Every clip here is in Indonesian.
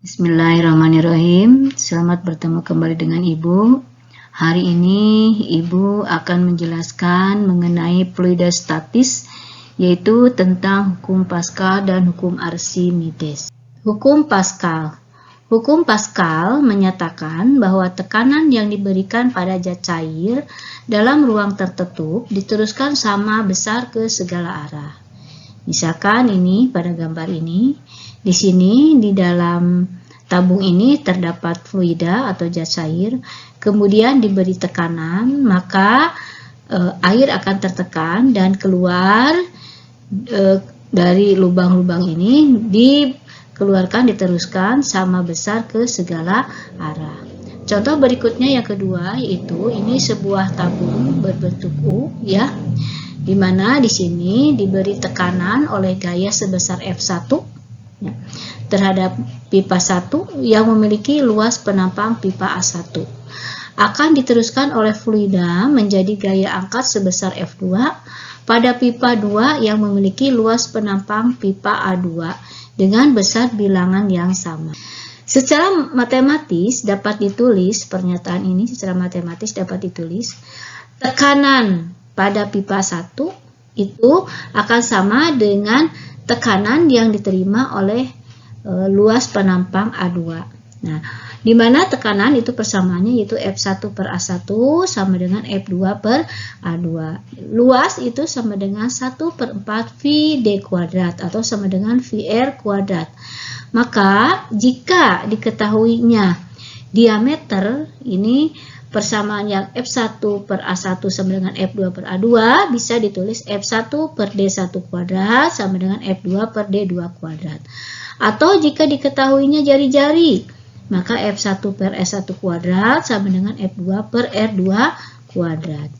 Bismillahirrahmanirrahim. Selamat bertemu kembali dengan Ibu. Hari ini Ibu akan menjelaskan mengenai fluidostatis, yaitu tentang hukum Pascal dan hukum Archimedes. Hukum Pascal. Hukum Pascal menyatakan bahwa tekanan yang diberikan pada zat cair dalam ruang tertutup diteruskan sama besar ke segala arah. Misalkan ini pada gambar ini, di sini di dalam tabung ini terdapat fluida atau zat cair, kemudian diberi tekanan, maka air akan tertekan dan keluar dari lubang-lubang ini diteruskan sama besar ke segala arah. Contoh berikutnya yang kedua, yaitu ini sebuah tabung berbentuk U, ya, di mana di sini diberi tekanan oleh gaya sebesar F1 ya, terhadap pipa 1 yang memiliki luas penampang pipa A1. Akan diteruskan oleh fluida menjadi gaya angkat sebesar F2 pada pipa 2 yang memiliki luas penampang pipa A2 dengan besar bilangan yang sama. Secara matematis dapat ditulis, pernyataan ini secara matematis dapat ditulis, tekanan pada pipa 1 itu akan sama dengan tekanan yang diterima oleh luas penampang A2. Nah, di mana tekanan itu persamaannya yaitu F1 per A1 sama dengan F2 per A2. Luas itu sama dengan 1/4 VD kuadrat atau sama dengan VR kuadrat. Maka jika diketahuinya diameter ini persamaan yang F1 per A1 sama dengan F2 per A2 bisa ditulis F1 per D1 kuadrat sama dengan F2 per D2 kuadrat. Atau jika diketahuinya jari-jari, maka F1 per S1 kuadrat sama dengan F2 per R2 kuadrat.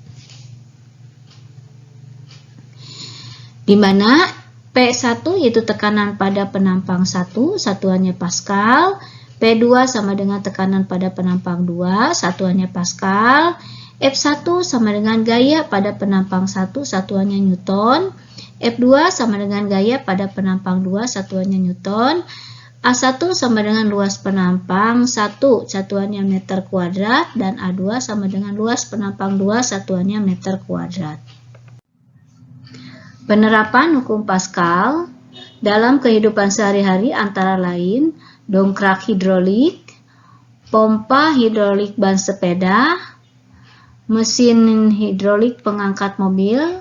Di mana P1 yaitu tekanan pada penampang 1, satuannya Pascal. P2 sama dengan tekanan pada penampang 2, satuannya Pascal. F1 sama dengan gaya pada penampang 1, satuannya Newton. F2 sama dengan gaya pada penampang 2, satuannya Newton. A1 sama dengan luas penampang 1, satuannya meter kuadrat. Dan A2 sama dengan luas penampang 2, satuannya meter kuadrat. Penerapan hukum Pascal dalam kehidupan sehari-hari antara lain dongkrak hidrolik, pompa hidrolik ban sepeda, mesin hidrolik pengangkat mobil,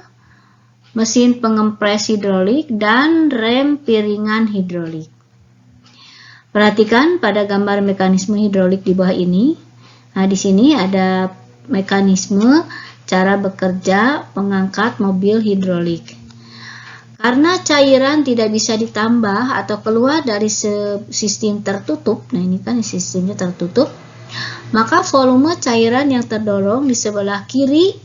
mesin pengempres hidrolik, dan rem piringan hidrolik. Perhatikan pada gambar mekanisme hidrolik di bawah ini. Nah, di sini ada mekanisme cara bekerja pengangkat mobil hidrolik. Karena cairan tidak bisa ditambah atau keluar dari sistem tertutup, nah ini kan sistemnya tertutup, maka volume cairan yang terdorong di sebelah kiri,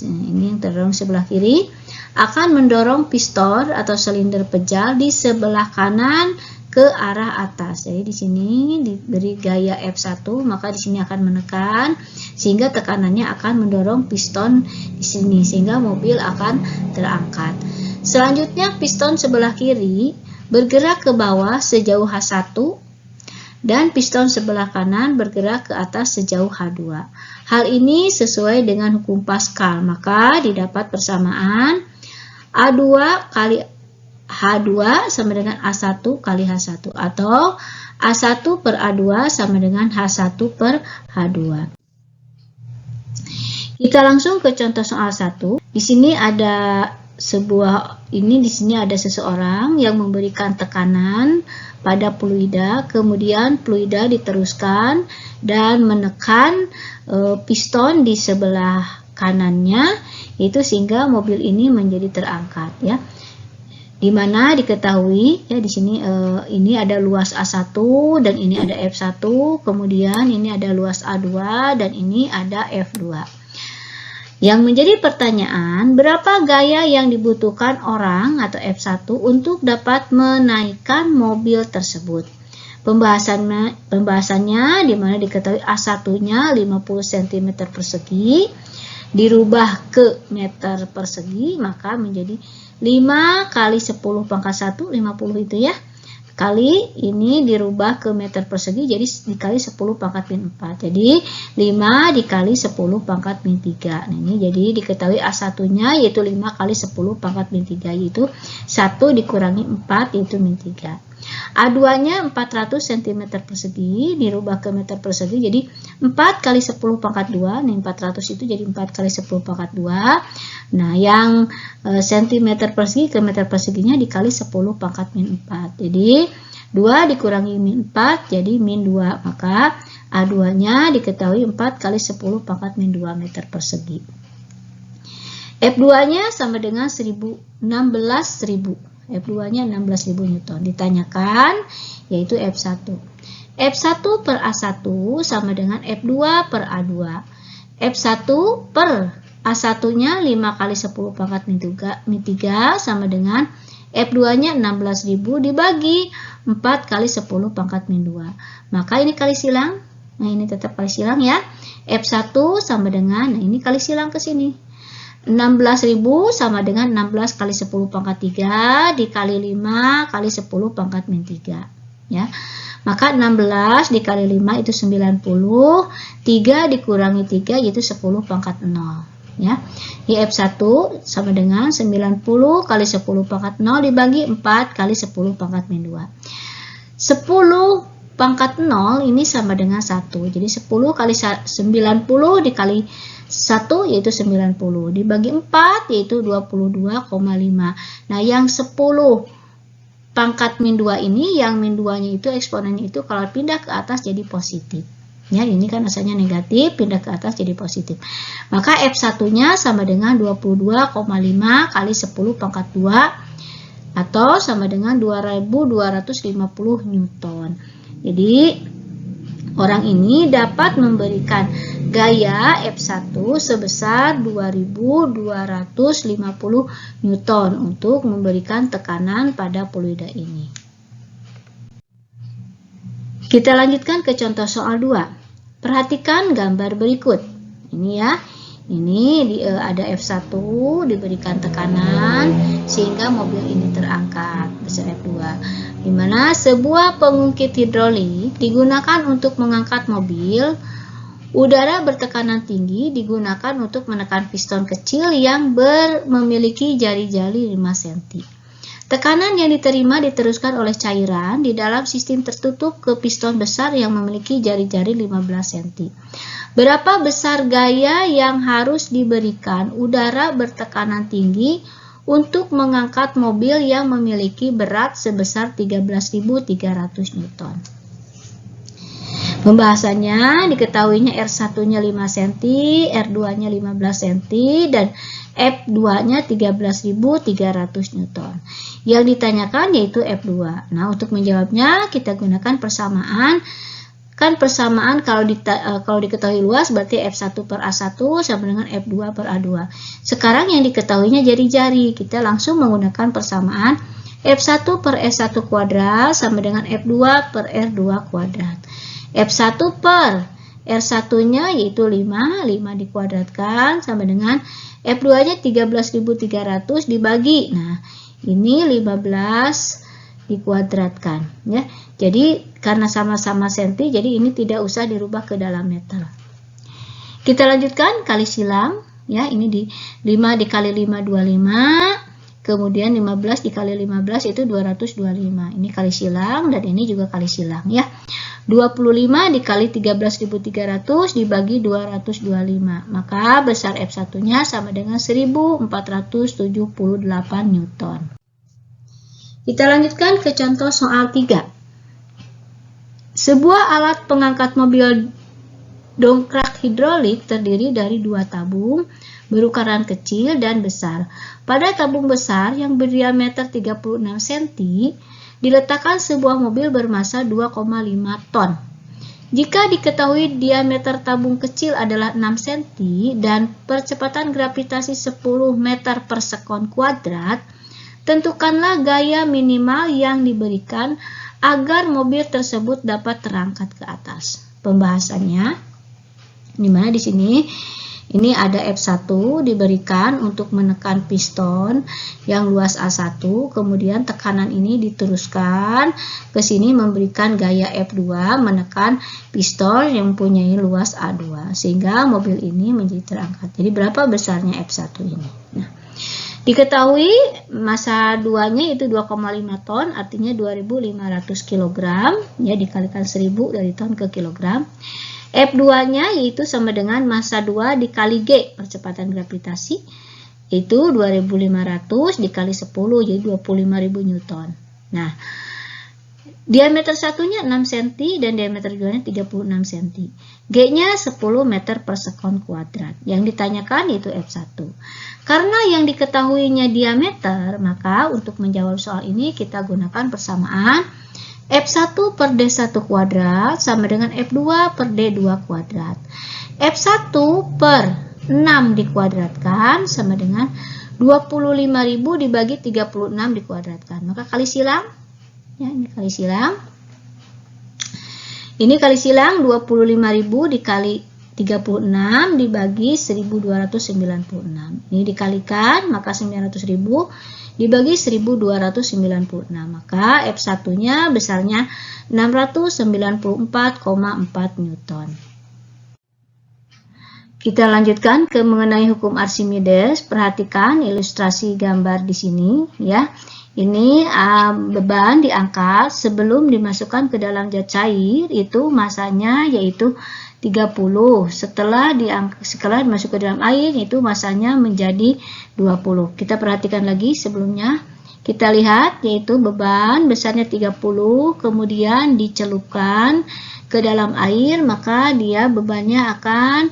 ini yang terdorong sebelah kiri, akan mendorong piston atau silinder pejal di sebelah kanan ke arah atas. Jadi di sini diberi gaya F1, maka di sini akan menekan sehingga tekanannya akan mendorong piston di sini sehingga mobil akan terangkat. Selanjutnya piston sebelah kiri bergerak ke bawah sejauh H1 dan piston sebelah kanan bergerak ke atas sejauh H2. Hal ini sesuai dengan hukum Pascal, maka didapat persamaan A2 kali H2 sama dengan A1 kali H1 atau A1 per A2 sama dengan H1 per H2. Kita langsung ke contoh soal 1. Di sini ada di sini ada seseorang yang memberikan tekanan pada fluida, kemudian fluida diteruskan dan menekan piston di sebelah kanannya, itu sehingga mobil ini menjadi terangkat, ya. Dimana diketahui ya di sini ini ada luas A1 dan ini ada F1, kemudian ini ada luas A2 dan ini ada F2. Yang menjadi pertanyaan, berapa gaya yang dibutuhkan orang atau F1 untuk dapat menaikkan mobil tersebut? Pembahasannya di mana diketahui A1-nya 50 cm persegi, dirubah ke meter persegi, maka menjadi 5 kali 10 pangkat 1, 50 itu ya, kali ini dirubah ke meter persegi, jadi dikali 10 pangkat min 4. Jadi 5 dikali 10 pangkat min 3. Nah, ini jadi diketahui A1-nya yaitu 5 kali 10 pangkat min 3, yaitu 1 dikurangi 4 yaitu min 3. A2-nya 400 cm persegi, dirubah ke meter persegi, jadi 4 kali 10 pangkat 2, nih 400 itu jadi 4 kali 10 pangkat 2. Nah, yang cm persegi ke meter perseginya dikali 10 pangkat min 4. Jadi 2 dikurangi min 4 jadi min 2, maka A2-nya diketahui 4 kali 10 pangkat min 2 meter persegi. F2-nya sama dengan 16.000. F2-nya 16.000 Newton. Ditanyakan yaitu F1. F1 per A1 sama dengan F2 per A2. F1 per A1-nya 5 kali 10 pangkat min 3 sama dengan F2-nya 16.000 dibagi 4 kali 10 pangkat min 2. Maka ini kali silang. Nah, ini tetap kali silang ya. F1 sama dengan, nah ini kali silang ke sini. 16.000 sama dengan 16 kali 10 pangkat 3 dikali 5 kali 10 pangkat min 3 ya. Maka 16 dikali 5 itu 90, 3 dikurangi 3 yaitu 10 pangkat 0 ya. Di F1 sama dengan 90 kali 10 pangkat 0 dibagi 4 kali 10 pangkat min 2. 10 pangkat 0 ini sama dengan 1. Jadi 10 kali 90 dikali 1 yaitu 90 dibagi 4 yaitu 22,5. Nah, yang 10 pangkat min 2 ini, yang min 2-nya itu eksponennya itu kalau pindah ke atas jadi positif. Ya, ini kan asalnya negatif, pindah ke atas jadi positif. Maka F1-nya sama dengan 22,5 kali 10 pangkat 2 atau sama dengan 2250 Newton. Jadi orang ini dapat memberikan gaya F1 sebesar 2250 Newton untuk memberikan tekanan pada fluida ini. Kita lanjutkan ke contoh soal 2. Perhatikan gambar berikut. Ini ya. Ini ada F1 diberikan tekanan sehingga mobil ini terangkat besar F2. Di mana sebuah pengungkit hidrolik digunakan untuk mengangkat mobil. Udara bertekanan tinggi digunakan untuk menekan piston kecil yang memiliki jari-jari 5 cm. Tekanan yang diterima diteruskan oleh cairan di dalam sistem tertutup ke piston besar yang memiliki jari-jari 15 cm. Berapa besar gaya yang harus diberikan udara bertekanan tinggi untuk mengangkat mobil yang memiliki berat sebesar 13.300 Newton? Pembahasannya diketahuinya R1-nya 5 cm, R2-nya 15 cm, dan F2-nya 13.300 Newton. Yang ditanyakan yaitu F2. Nah, untuk menjawabnya kita gunakan persamaan. Kan persamaan kalau diketahui luas berarti F1 per A1 sama dengan F2 per A2. Sekarang yang diketahuinya jari-jari. Kita langsung menggunakan persamaan F1 per S1 kuadrat sama dengan F2 per R2 kuadrat. F1 per R1-nya yaitu 5 dikuadratkan sama dengan F2-nya 13.300 dibagi. Nah, ini 15 dikuadratkan ya. Jadi karena sama-sama senti, jadi ini tidak usah dirubah ke dalam meter. Kita lanjutkan kali silang ya. Ini di 5 dikali 5 25, kemudian 15 dikali 15 itu 225. Ini kali silang dan ini juga kali silang ya. 25 dikali 13.300 dibagi 225. Maka besar F1-nya sama dengan 1478 Newton. Kita lanjutkan ke contoh soal 3. Sebuah alat pengangkat mobil dongkrak hidrolik terdiri dari 2 tabung berukuran kecil dan besar. Pada tabung besar yang berdiameter 36 cm diletakkan sebuah mobil bermasa 2,5 ton. Jika diketahui diameter tabung kecil adalah 6 cm dan percepatan gravitasi 10 meter per sekon kuadrat, tentukanlah gaya minimal yang diberikan agar mobil tersebut dapat terangkat ke atas. Pembahasannya, dimana di sini Ini ada F1 diberikan untuk menekan piston yang luas A1, kemudian tekanan ini diteruskan ke sini memberikan gaya F2 menekan piston yang mempunyai luas A2, sehingga mobil ini menjadi terangkat. Jadi berapa besarnya F1 ini? Nah, diketahui massa 2-nya itu 2,5 ton, artinya 2.500 kg, ya dikalikan 1000 dari ton ke kilogram. F2-nya yaitu sama dengan massa 2 dikali G, percepatan gravitasi, itu 2.500 dikali 10, jadi 25.000 Newton. Nah, diameter satunya 6 cm dan diameter 2-nya 36 cm. G-nya 10 meter per sekon kuadrat. Yang ditanyakan yaitu F1. Karena yang diketahuinya diameter, maka untuk menjawab soal ini kita gunakan persamaan F1 per D1 kuadrat sama dengan F2 per D2 kuadrat. F1 per 6 dikuadratkan sama dengan 25.000 dibagi 36 dikuadratkan. Maka kali silang. Ya, ini kali silang. Ini kali silang 25.000 dikali 36 dibagi 1296. Ini dikalikan, maka 900.000 dibagi 1296, maka F1-nya besarnya 694,4 Newton. Kita lanjutkan ke mengenai hukum Archimedes. Perhatikan ilustrasi gambar di sini, ya. Ini beban diangkat sebelum dimasukkan ke dalam zat cair, itu masanya yaitu 30. Setelah dimasuk ke dalam air, itu masanya menjadi 20. Kita perhatikan lagi sebelumnya. Kita lihat yaitu beban besarnya 30, kemudian dicelupkan ke dalam air, maka dia bebannya akan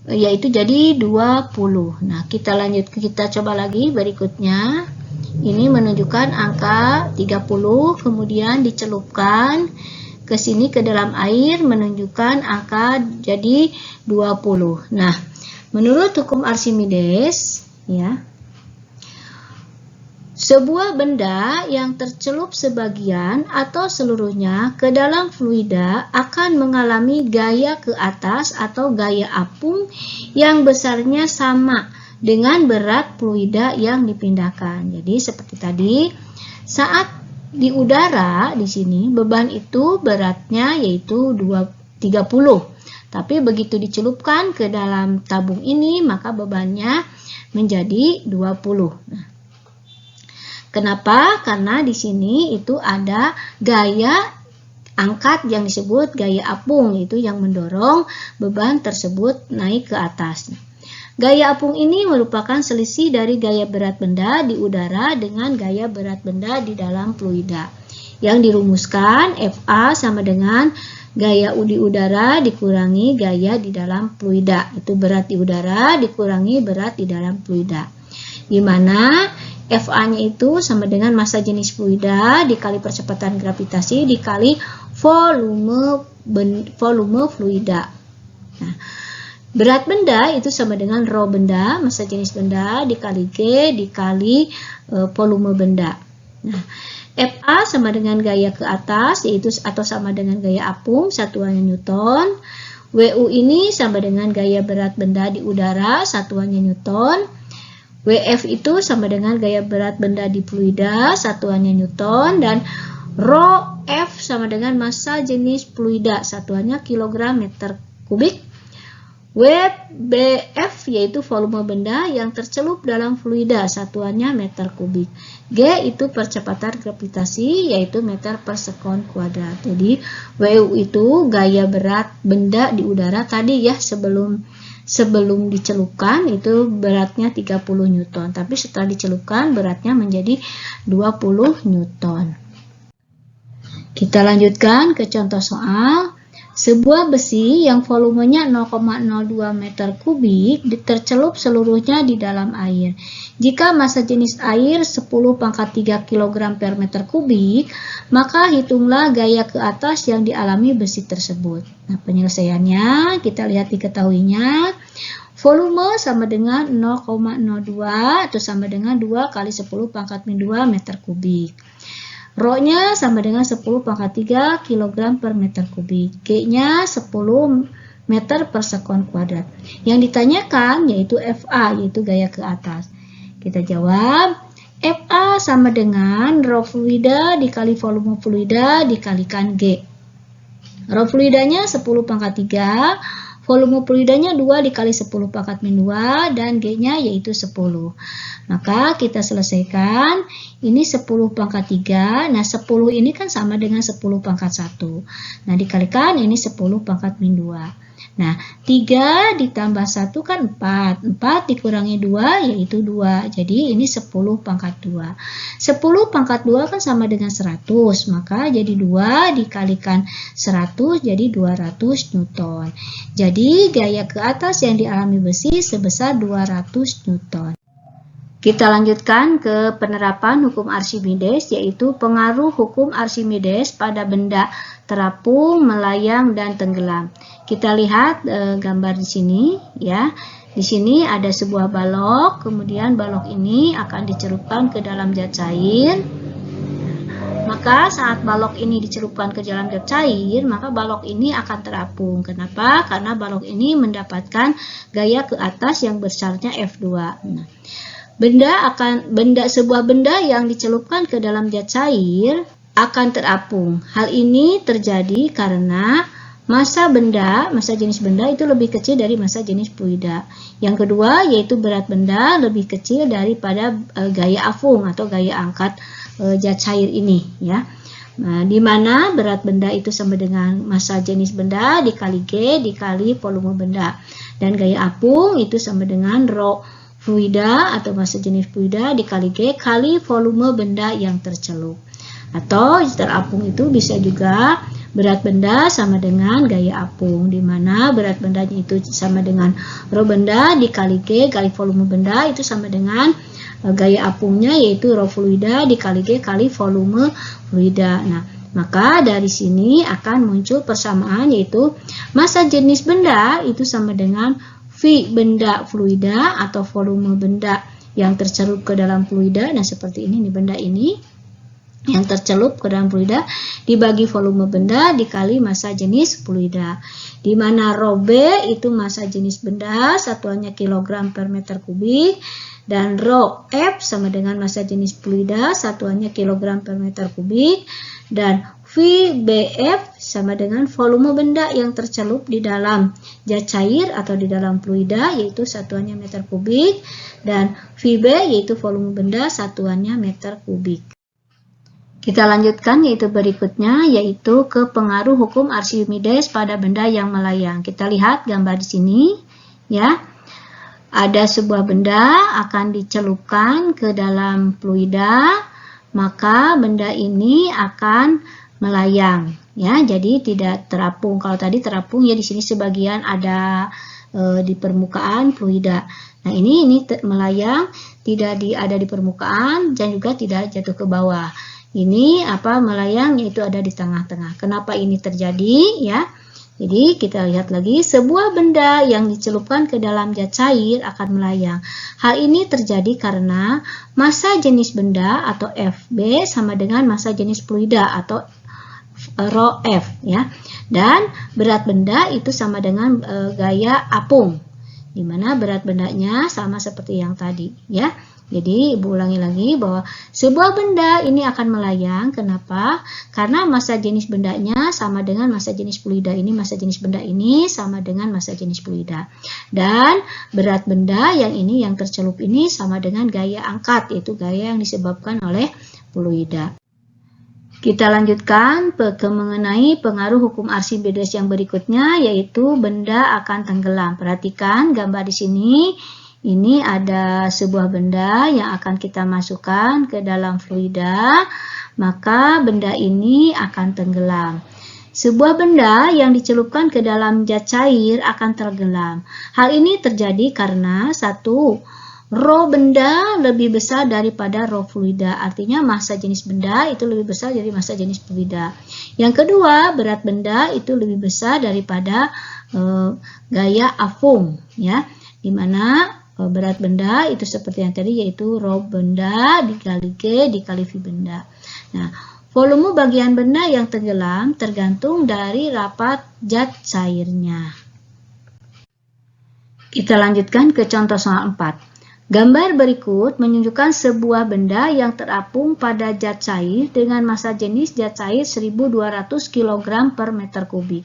yaitu jadi 20. Nah, kita lanjut, kita coba lagi berikutnya. Ini menunjukkan angka 30, kemudian dicelupkan ke sini ke dalam air, menunjukkan angka jadi 20. Nah, menurut hukum Archimedes, ya, sebuah benda yang tercelup sebagian atau seluruhnya ke dalam fluida akan mengalami gaya ke atas atau gaya apung yang besarnya sama dengan berat fluida yang dipindahkan. Jadi seperti tadi, saat di udara di sini beban itu beratnya yaitu 30. Tapi begitu dicelupkan ke dalam tabung ini, maka bebannya menjadi 20. Nah, kenapa? Karena di sini itu ada gaya angkat yang disebut gaya apung, itu yang mendorong beban tersebut naik ke atas. Gaya apung ini merupakan selisih dari gaya berat benda di udara dengan gaya berat benda di dalam fluida. Yang dirumuskan FA sama dengan gaya di udara dikurangi gaya di dalam fluida. Itu berat di udara dikurangi berat di dalam fluida. Di mana FA-nya itu sama dengan massa jenis fluida dikali percepatan gravitasi dikali volume fluida. Nah, berat benda itu sama dengan rho benda, massa jenis benda dikali G dikali volume benda. Nah, FA sama dengan gaya ke atas yaitu atau sama dengan gaya apung, satuannya Newton. WU ini sama dengan gaya berat benda di udara, satuannya Newton. WF itu sama dengan gaya berat benda di fluida, satuannya Newton. Dan rho F sama dengan massa jenis fluida, satuannya kilogram meter kubik. WBF yaitu volume benda yang tercelup dalam fluida, satuannya meter kubik. G itu percepatan gravitasi yaitu meter per sekon kuadrat. Jadi WU itu gaya berat benda di udara tadi ya, sebelum dicelupkan itu beratnya 30 Newton, tapi setelah dicelupkan beratnya menjadi 20 Newton. Kita lanjutkan ke contoh soal. Sebuah besi yang volumenya 0,02 meter kubik tercelup seluruhnya di dalam air. Jika massa jenis air 10⁻³ kg per meter kubik, maka hitunglah gaya ke atas yang dialami besi tersebut. Nah, penyelesaiannya kita lihat diketahuinya. Volume sama dengan 0,02 atau sama dengan 2 kali 10⁻²2 meter kubik. Rho-nya sama dengan 10⁻³ kg per meter kubik. G-nya 10 meter per sekon kuadrat. Yang ditanyakan yaitu FA, yaitu gaya ke atas. Kita jawab, FA sama dengan rho fluida dikali volume fluida dikalikan G. Rho fluidanya 10 pangkat 3, volume fluidanya 2 dikali 10 pangkat min 2, dan G-nya yaitu 10. Maka kita selesaikan, ini 10 pangkat 3, nah 10 ini kan sama dengan 10 pangkat 1. Nah dikalikan ini 10 pangkat min 2. Nah 3 ditambah 1 kan 4, 4 dikurangi 2 yaitu 2, jadi ini 10 pangkat 2. 10 pangkat 2 kan sama dengan 100, maka jadi 2 dikalikan 100 jadi 200 Newton. Jadi gaya ke atas yang dialami besi sebesar 200 Newton. Kita lanjutkan ke penerapan hukum Archimedes, yaitu pengaruh hukum Archimedes pada benda terapung, melayang, dan tenggelam. Kita lihat gambar di sini, ya. Di sini ada sebuah balok, kemudian balok ini akan dicelupkan ke dalam zat cair. Maka saat balok ini dicelupkan ke dalam zat cair, maka balok ini akan terapung. Kenapa? Karena balok ini mendapatkan gaya ke atas yang besarnya F2. Nah, sebuah benda yang dicelupkan ke dalam zat cair akan terapung. Hal ini terjadi karena massa jenis benda itu lebih kecil dari massa jenis fluida. Yang kedua yaitu berat benda lebih kecil daripada gaya apung atau gaya angkat zat cair ini, ya. Nah, di mana berat benda itu sama dengan massa jenis benda dikali G dikali volume benda, dan gaya apung itu sama dengan rho fluida atau massa jenis fluida dikali G kali volume benda yang tercelup. Atau terapung itu bisa juga berat benda sama dengan gaya apung, di mana berat bendanya itu sama dengan rho benda dikali G kali volume benda itu sama dengan gaya apungnya yaitu rho fluida dikali G kali volume fluida. Nah, maka dari sini akan muncul persamaan, yaitu massa jenis benda itu sama dengan V benda fluida atau volume benda yang tercelup ke dalam fluida. Nah seperti ini nih, benda ini yang tercelup ke dalam fluida dibagi volume benda dikali massa jenis fluida, di mana rho B itu massa jenis benda satuannya kilogram per meter kubik, dan rho F sama dengan massa jenis fluida satuannya kilogram per meter kubik, dan VBF sama dengan volume benda yang tercelup di dalam zat cair atau di dalam fluida yaitu satuannya meter kubik, dan VB yaitu volume benda satuannya meter kubik. Kita lanjutkan yaitu berikutnya, yaitu ke pengaruh hukum Archimedes pada benda yang melayang. Kita lihat gambar di sini, ya. Ada sebuah benda akan dicelupkan ke dalam fluida, maka benda ini akan melayang, ya. Jadi tidak terapung. Kalau tadi terapung, ya di sini sebagian ada di permukaan fluida. Nah ini melayang, tidak ada di permukaan dan juga tidak jatuh ke bawah. Ini melayang, yaitu ada di tengah-tengah. Kenapa ini terjadi, ya? Jadi kita lihat lagi, sebuah benda yang dicelupkan ke dalam zat cair akan melayang. Hal ini terjadi karena massa jenis benda atau FB sama dengan massa jenis fluida atau rho F, ya. Dan berat benda itu sama dengan gaya apung, di mana berat bendanya sama seperti yang tadi, ya. Jadi Ibu ulangi lagi bahwa sebuah benda ini akan melayang. Kenapa? Karena massa jenis bendanya sama dengan massa jenis fluida ini, massa jenis benda ini sama dengan massa jenis fluida. Dan berat benda yang ini yang tercelup ini sama dengan gaya angkat, yaitu gaya yang disebabkan oleh fluida. Kita lanjutkan mengenai pengaruh hukum Archimedes yang berikutnya, yaitu benda akan tenggelam. Perhatikan gambar di sini. Ini ada sebuah benda yang akan kita masukkan ke dalam fluida, maka benda ini akan tenggelam. Sebuah benda yang dicelupkan ke dalam zat cair akan tenggelam. Hal ini terjadi karena satu, rho benda lebih besar daripada rho fluida, artinya massa jenis benda itu lebih besar dari massa jenis fluida. Yang kedua, berat benda itu lebih besar daripada gaya apung, ya, dimana berat benda itu seperti yang tadi, yaitu rho benda dikali G dikali V benda. Nah, volume bagian benda yang tenggelam tergantung dari rapat zat cairnya. Kita lanjutkan ke contoh soal 4. Gambar berikut menunjukkan sebuah benda yang terapung pada zat cair dengan massa jenis zat cair 1200 kg per meter kubik.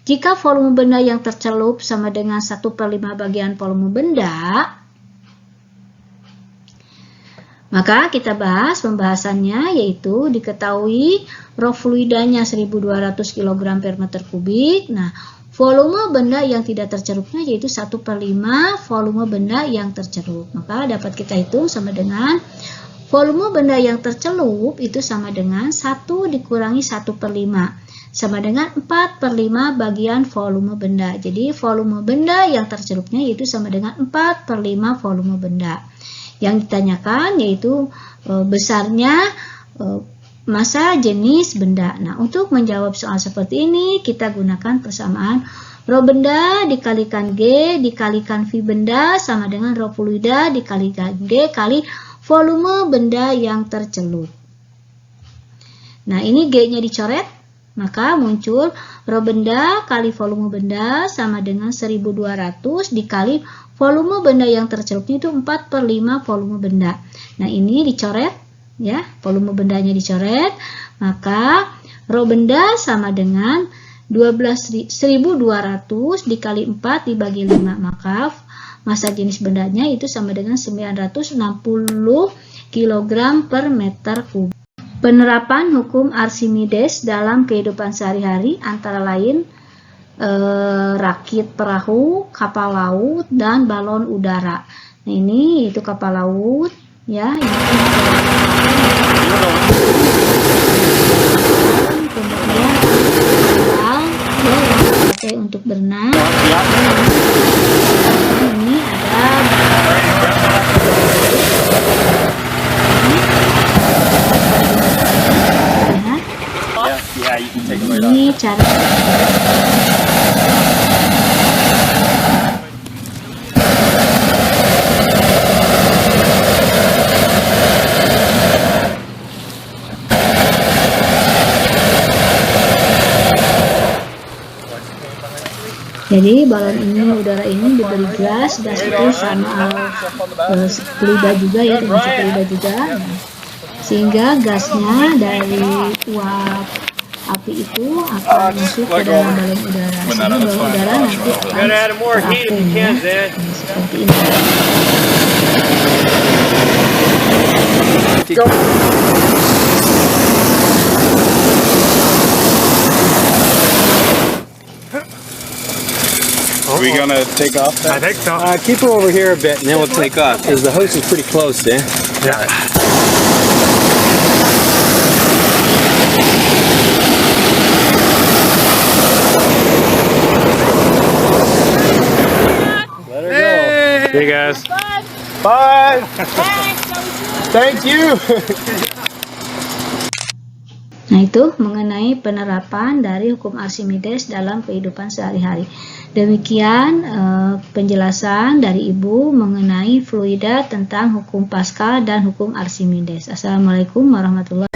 Jika volume benda yang tercelup sama dengan 1/5 bagian volume benda, maka kita bahas pembahasannya, yaitu diketahui rho fluidanya 1200 kg per meter kubik. Nah, volume benda yang tidak tercerupnya yaitu 1/5 volume benda yang tercelup. Maka dapat kita hitung sama dengan volume benda yang tercelup itu sama dengan 1 dikurangi 1/5. Sama dengan 4/5 bagian volume benda. Jadi volume benda yang tercelupnya yaitu sama dengan 4/5 volume benda. Yang ditanyakan yaitu besarnya massa jenis benda. Nah, untuk menjawab soal seperti ini, kita gunakan persamaan rho benda dikalikan G dikalikan V benda sama dengan rho fluida dikalikan G kali volume benda yang tercelup. Nah, ini G-nya dicoret, maka muncul rho benda kali volume benda sama dengan 1200 dikali volume benda yang tercelupnya itu 4/5 volume benda. Nah, ini dicoret. Ya, volume bendanya dicoret, maka rho benda sama dengan 1200 dikali 4 dibagi 5, maka massa jenis bendanya itu sama dengan 960 kg per meter kubik. Penerapan hukum Archimedes dalam kehidupan sehari-hari antara lain rakit perahu, kapal laut, dan balon udara. Nah, ini itu kapal laut, ya, ini kemudian kapal ya, yang dipakai untuk berenang. Ini ada ini cara jadi balon ini, udara ini diberi gas itu sama fluida juga ya, termasuk fluida juga. Nah, sehingga gasnya dari uap api itu akan masuk ke dalam balon udara, sehingga balon udara nanti akan terapung ya. Nah, seperti ini. Are we gonna take off then? I think so. Keep her over here a bit and then we'll take off because the hose is pretty close there. Yeah. Let her go. Hey guys. Bye. Thank you. Nah, itu mengenai penerapan dari hukum Archimedes dalam kehidupan sehari-hari. Demikian penjelasan dari Ibu mengenai fluida tentang hukum Pascal dan hukum Archimedes. Assalamualaikum warahmatullahi wabarakatuh.